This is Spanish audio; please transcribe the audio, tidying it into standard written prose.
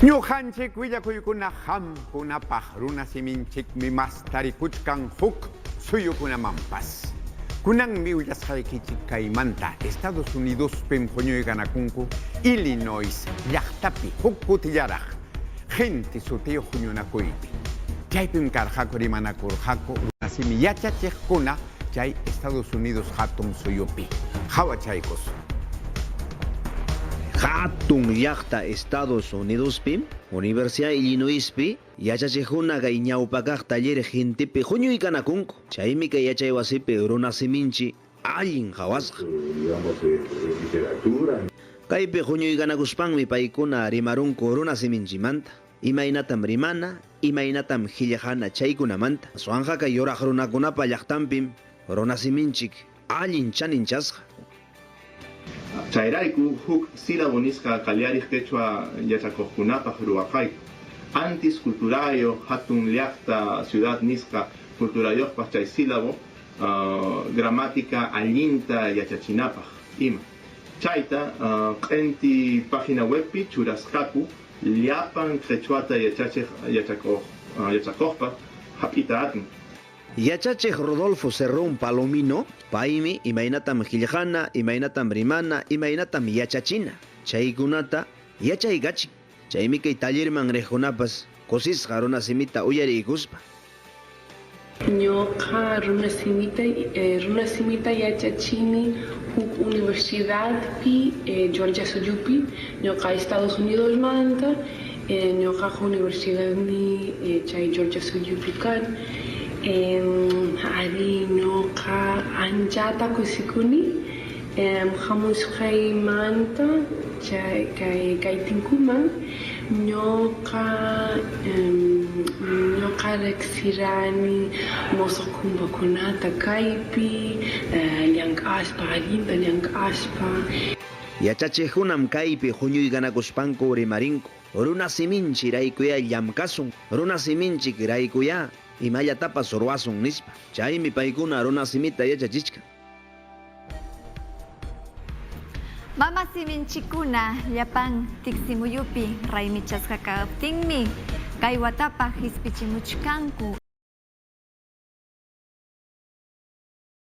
Ñuqanchik willakuykuna hamkunapaq runasiminchikmi mastarikuchkan huk suyukunamanpas. Kunanmi willasqaykichik kaymanta Estados Unidospim huñuykanakunku Illinois llaqtapi huk kutillaraq gente sutiyo huñunakuypi. Chaypim karqaku rimanakurqaku runasimi yachachiqkuna chay Estados Unidos hatun suyupi. Hawachaykus. Hatun llaqta Estados Unidospi, Universidad Illinoispi, yachachiqkuna kay ñawpakaq taller gentepi huñuykanakunku. Chaymi kay yachay wasipi runasiminchi allin hawasqa. Digamos, literatura. Kaypi huñuykanakushpanmi paykuna rimarunku runasiminchimanta. Imaynatam rimana, imaynatam hillajana chaykunamanta. Suanja kay yuraq runakunapa llaqtanpim runasiminchik allin chaninchasqa. Chayrayku huk sílabo nisqa kallarij quechua yachakuqkunapaq ruwaqayku. Antis culturayo hatun llaqta ciudad nisqa culturayoqpaq chay sílabo gramática allinta yachachinapaq ima. Chayta q'enti página webpi churasqaku llapan quechuata yachakuqpaq hap'ita atun. Yachachiq Rodolfo Cerrón Palomino, paymi imaynatam hillajana, imaynatam rimana, imaynatam yachachina. Chaykunata yachaygachik. Chaymi kay tallerman riqkunapas kusisqa runasimita uyariykuspa. Ñuqa runasimita yachachini huk universidadpi Georgia Suyupi, ñuqa Estados Unidos manta, ñuqa universidadmi chay Georgia Suyupi kan. Ari ñuqa anchata kusikuni hamusqaymanta kay tinkuman ñuqa riqsirani musuq kumbakunata kaypi llank'aspa allinta llank'aspa. Yachachiqkunam kaypi huñuykanakushpanku rimarinku. Runasiminchi raykuya llamkasun, runasiminchik raykuya imayatapas ruwasun nispa. Chaymi paykuna runasimita yachachichka. Mamasiminchikuna llapan tiksimuyupi raymichasqa kaptinmi kay watapa hispichimuchkanku.